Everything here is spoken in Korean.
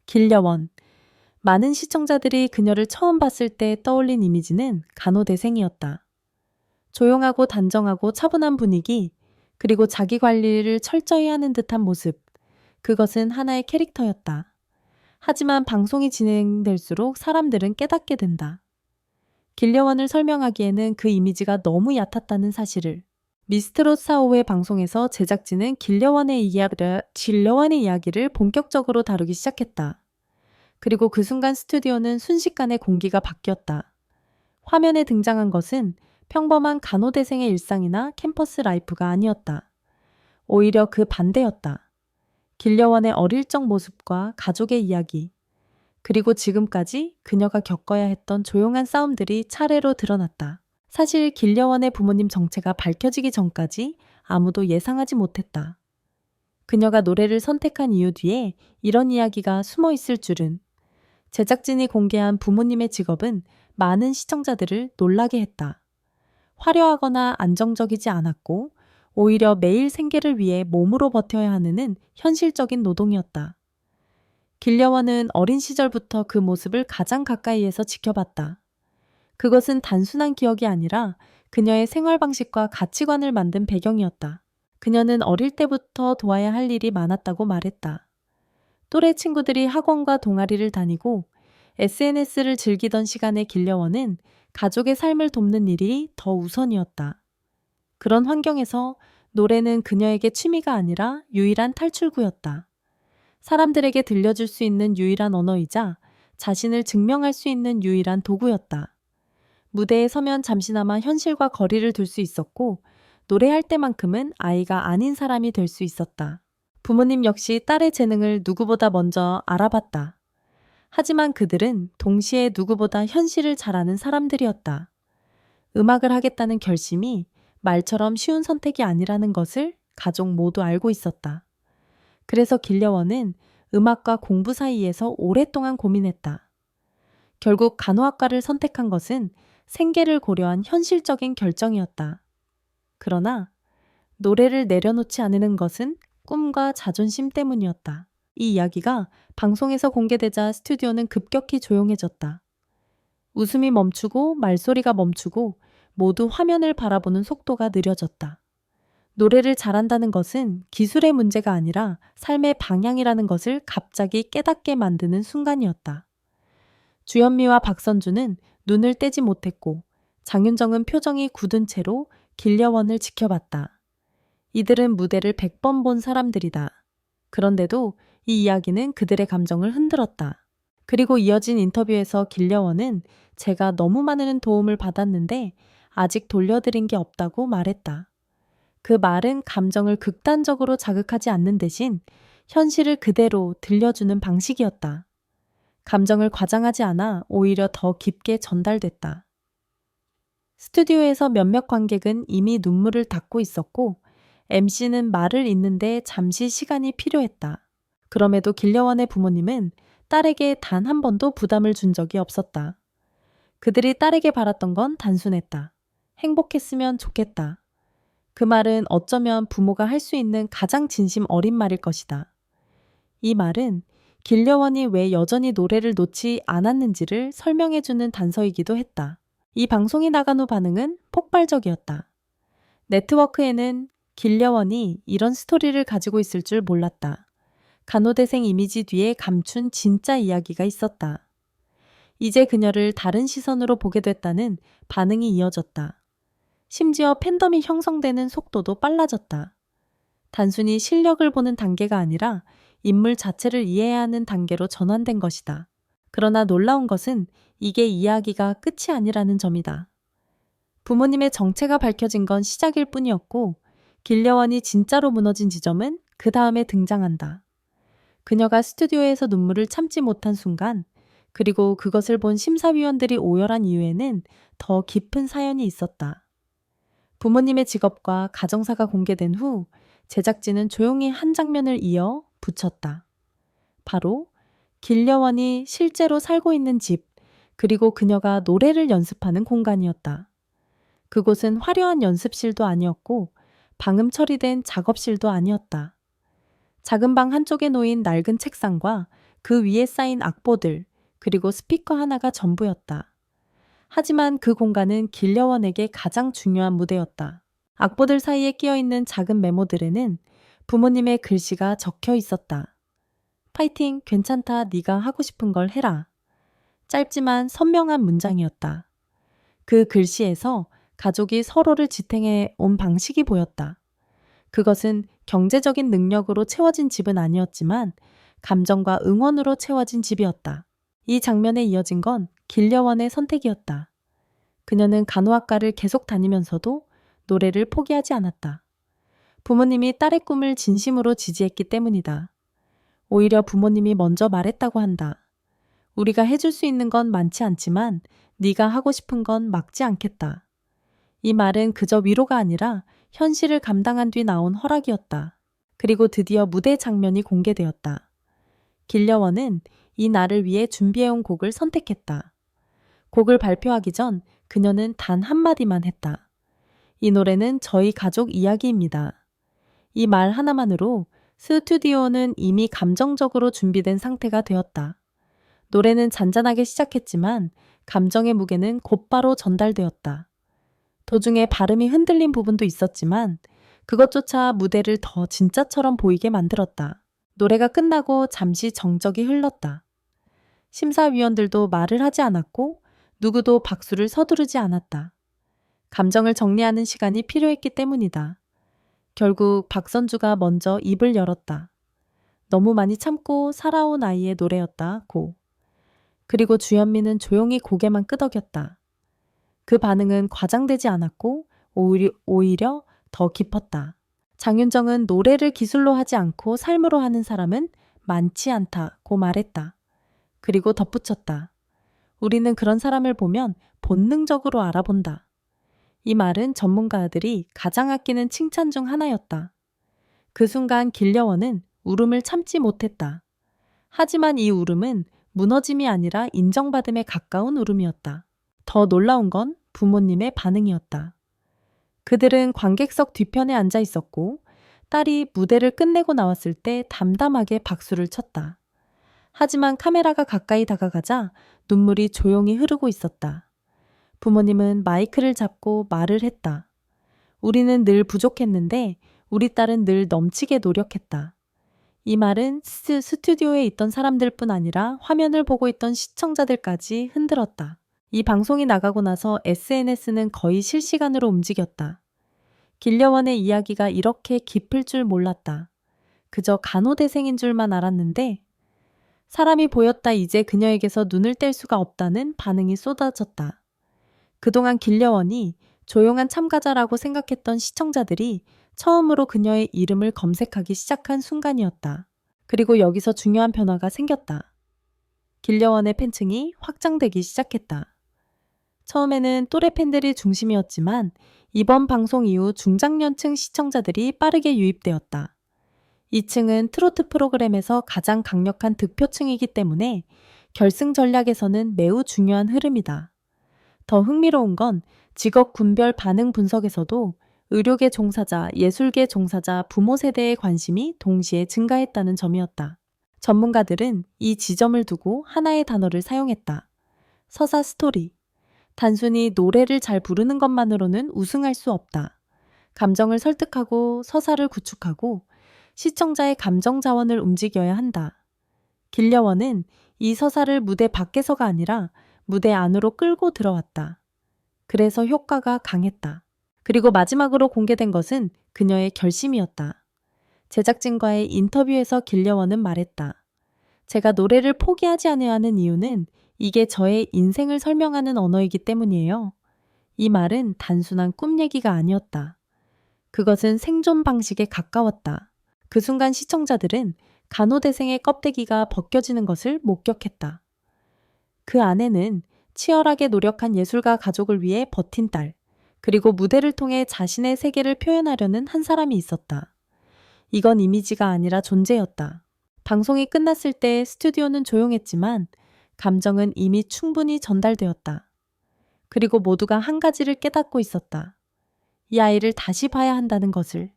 길려원. 많은 시청자들이 그녀를 처음 봤을 때 떠올린 이미지는 간호대생이었다. 조용하고 단정하고 차분한 분위기, 그리고 자기 관리를 철저히 하는 듯한 모습. 그것은 하나의 캐릭터였다. 하지만 방송이 진행될수록 사람들은 깨닫게 된다. 길려원을 설명하기에는 그 이미지가 너무 얕았다는 사실을. 미스트롯45의 방송에서 제작진은 길려원의 이야기를 본격적으로 다루기 시작했다. 그리고 그 순간 스튜디오는 순식간에 공기가 바뀌었다. 화면에 등장한 것은 평범한 간호대생의 일상이나 캠퍼스 라이프가 아니었다. 오히려 그 반대였다. 길려원의 어릴 적 모습과 가족의 이야기, 그리고 지금까지 그녀가 겪어야 했던 조용한 싸움들이 차례로 드러났다. 사실 길려원의 부모님 정체가 밝혀지기 전까지 아무도 예상하지 못했다. 그녀가 노래를 선택한 이유 뒤에 이런 이야기가 숨어 있을 줄은. 제작진이 공개한 부모님의 직업은 많은 시청자들을 놀라게 했다. 화려하거나 안정적이지 않았고 오히려 매일 생계를 위해 몸으로 버텨야 하는 현실적인 노동이었다. 길려원은 어린 시절부터 그 모습을 가장 가까이에서 지켜봤다. 그것은 단순한 기억이 아니라 그녀의 생활 방식과 가치관을 만든 배경이었다. 그녀는 어릴 때부터 도와야 할 일이 많았다고 말했다. 또래 친구들이 학원과 동아리를 다니고 SNS를 즐기던 시간에 길려원은 가족의 삶을 돕는 일이 더 우선이었다. 그런 환경에서 노래는 그녀에게 취미가 아니라 유일한 탈출구였다. 사람들에게 들려줄 수 있는 유일한 언어이자 자신을 증명할 수 있는 유일한 도구였다. 무대에 서면 잠시나마 현실과 거리를 둘 수 있었고 노래할 때만큼은 아이가 아닌 사람이 될 수 있었다. 부모님 역시 딸의 재능을 누구보다 먼저 알아봤다. 하지만 그들은 동시에 누구보다 현실을 잘 아는 사람들이었다. 음악을 하겠다는 결심이 말처럼 쉬운 선택이 아니라는 것을 가족 모두 알고 있었다. 그래서 길려원은 음악과 공부 사이에서 오랫동안 고민했다. 결국 간호학과를 선택한 것은 생계를 고려한 현실적인 결정이었다. 그러나 노래를 내려놓지 않는 것은 꿈과 자존심 때문이었다. 이 이야기가 방송에서 공개되자 스튜디오는 급격히 조용해졌다. 웃음이 멈추고 말소리가 멈추고 모두 화면을 바라보는 속도가 느려졌다. 노래를 잘한다는 것은 기술의 문제가 아니라 삶의 방향이라는 것을 갑자기 깨닫게 만드는 순간이었다. 주현미와 박선주는 눈을 떼지 못했고 장윤정은 표정이 굳은 채로 길려원을 지켜봤다. 이들은 무대를 100번 본 사람들이다. 그런데도 이 이야기는 그들의 감정을 흔들었다. 그리고 이어진 인터뷰에서 길려원은 제가 너무 많은 도움을 받았는데 아직 돌려드린 게 없다고 말했다. 그 말은 감정을 극단적으로 자극하지 않는 대신 현실을 그대로 들려주는 방식이었다. 감정을 과장하지 않아 오히려 더 깊게 전달됐다. 스튜디오에서 몇몇 관객은 이미 눈물을 닦고 있었고 MC는 말을 잇는데 잠시 시간이 필요했다. 그럼에도 길려원의 부모님은 딸에게 단 한 번도 부담을 준 적이 없었다. 그들이 딸에게 바랐던 건 단순했다. 행복했으면 좋겠다. 그 말은 어쩌면 부모가 할 수 있는 가장 진심 어린 말일 것이다. 이 말은 길려원이 왜 여전히 노래를 놓지 않았는지를 설명해주는 단서이기도 했다. 이 방송이 나간 후 반응은 폭발적이었다. 네트워크에는 길려원이 이런 스토리를 가지고 있을 줄 몰랐다. 간호대생 이미지 뒤에 감춘 진짜 이야기가 있었다. 이제 그녀를 다른 시선으로 보게 됐다는 반응이 이어졌다. 심지어 팬덤이 형성되는 속도도 빨라졌다. 단순히 실력을 보는 단계가 아니라 인물 자체를 이해해야 하는 단계로 전환된 것이다. 그러나 놀라운 것은 이게 이야기가 끝이 아니라는 점이다. 부모님의 정체가 밝혀진 건 시작일 뿐이었고 길려원이 진짜로 무너진 지점은 그 다음에 등장한다. 그녀가 스튜디오에서 눈물을 참지 못한 순간, 그리고 그것을 본 심사위원들이 오열한 이유에는 더 깊은 사연이 있었다. 부모님의 직업과 가정사가 공개된 후 제작진은 조용히 한 장면을 이어 붙였다. 바로 길려원이 실제로 살고 있는 집, 그리고 그녀가 노래를 연습하는 공간이었다. 그곳은 화려한 연습실도 아니었고 방음 처리된 작업실도 아니었다. 작은 방 한쪽에 놓인 낡은 책상과 그 위에 쌓인 악보들, 그리고 스피커 하나가 전부였다. 하지만 그 공간은 길려원에게 가장 중요한 무대였다. 악보들 사이에 끼어있는 작은 메모들에는 부모님의 글씨가 적혀 있었다. 파이팅, 괜찮다, 네가 하고 싶은 걸 해라. 짧지만 선명한 문장이었다. 그 글씨에서 가족이 서로를 지탱해 온 방식이 보였다. 그것은 경제적인 능력으로 채워진 집은 아니었지만 감정과 응원으로 채워진 집이었다. 이 장면에 이어진 건 길려원의 선택이었다. 그녀는 간호학과를 계속 다니면서도 노래를 포기하지 않았다. 부모님이 딸의 꿈을 진심으로 지지했기 때문이다. 오히려 부모님이 먼저 말했다고 한다. 우리가 해줄 수 있는 건 많지 않지만 네가 하고 싶은 건 막지 않겠다. 이 말은 그저 위로가 아니라 현실을 감당한 뒤 나온 허락이었다. 그리고 드디어 무대 장면이 공개되었다. 길려원은 이 날을 위해 준비해온 곡을 선택했다. 곡을 발표하기 전 그녀는 단 한마디만 했다. 이 노래는 저희 가족 이야기입니다. 이 말 하나만으로 스튜디오는 이미 감정적으로 준비된 상태가 되었다. 노래는 잔잔하게 시작했지만 감정의 무게는 곧바로 전달되었다. 도중에 발음이 흔들린 부분도 있었지만 그것조차 무대를 더 진짜처럼 보이게 만들었다. 노래가 끝나고 잠시 정적이 흘렀다. 심사위원들도 말을 하지 않았고 누구도 박수를 서두르지 않았다. 감정을 정리하는 시간이 필요했기 때문이다. 결국 박선주가 먼저 입을 열었다. 너무 많이 참고 살아온 아이의 노래였다고. 그리고 주현미는 조용히 고개만 끄덕였다. 그 반응은 과장되지 않았고 오히려 더 깊었다. 장윤정은 노래를 기술로 하지 않고 삶으로 하는 사람은 많지 않다고 말했다. 그리고 덧붙였다. 우리는 그런 사람을 보면 본능적으로 알아본다. 이 말은 전문가들이 가장 아끼는 칭찬 중 하나였다. 그 순간 길려원은 울음을 참지 못했다. 하지만 이 울음은 무너짐이 아니라 인정받음에 가까운 울음이었다. 더 놀라운 건 부모님의 반응이었다. 그들은 관객석 뒤편에 앉아 있었고 딸이 무대를 끝내고 나왔을 때 담담하게 박수를 쳤다. 하지만 카메라가 가까이 다가가자 눈물이 조용히 흐르고 있었다. 부모님은 마이크를 잡고 말을 했다. 우리는 늘 부족했는데 우리 딸은 늘 넘치게 노력했다. 이 말은 스튜디오에 있던 사람들뿐 아니라 화면을 보고 있던 시청자들까지 흔들었다. 이 방송이 나가고 나서 SNS는 거의 실시간으로 움직였다. 길려원의 이야기가 이렇게 깊을 줄 몰랐다. 그저 간호대생인 줄만 알았는데 사람이 보였다 이제 그녀에게서 눈을 뗄 수가 없다는 반응이 쏟아졌다. 그동안 길려원이 조용한 참가자라고 생각했던 시청자들이 처음으로 그녀의 이름을 검색하기 시작한 순간이었다. 그리고 여기서 중요한 변화가 생겼다. 길려원의 팬층이 확장되기 시작했다. 처음에는 또래 팬들이 중심이었지만 이번 방송 이후 중장년층 시청자들이 빠르게 유입되었다. 이 층은 트로트 프로그램에서 가장 강력한 득표층이기 때문에 결승 전략에서는 매우 중요한 흐름이다. 더 흥미로운 건 직업 군별 반응 분석에서도 의료계 종사자, 예술계 종사자, 부모 세대의 관심이 동시에 증가했다는 점이었다. 전문가들은 이 지점을 두고 하나의 단어를 사용했다. 서사 스토리. 단순히 노래를 잘 부르는 것만으로는 우승할 수 없다. 감정을 설득하고 서사를 구축하고 시청자의 감정 자원을 움직여야 한다. 길려원은 이 서사를 무대 밖에서가 아니라 무대 안으로 끌고 들어왔다. 그래서 효과가 강했다. 그리고 마지막으로 공개된 것은 그녀의 결심이었다. 제작진과의 인터뷰에서 길려원은 말했다. 제가 노래를 포기하지 않아야 하는 이유는 이게 저의 인생을 설명하는 언어이기 때문이에요. 이 말은 단순한 꿈 얘기가 아니었다. 그것은 생존 방식에 가까웠다. 그 순간 시청자들은 간호대생의 껍데기가 벗겨지는 것을 목격했다. 그 안에는 치열하게 노력한 예술가 가족을 위해 버틴 딸, 그리고 무대를 통해 자신의 세계를 표현하려는 한 사람이 있었다. 이건 이미지가 아니라 존재였다. 방송이 끝났을 때 스튜디오는 조용했지만 감정은 이미 충분히 전달되었다. 그리고 모두가 한 가지를 깨닫고 있었다. 이 아이를 다시 봐야 한다는 것을.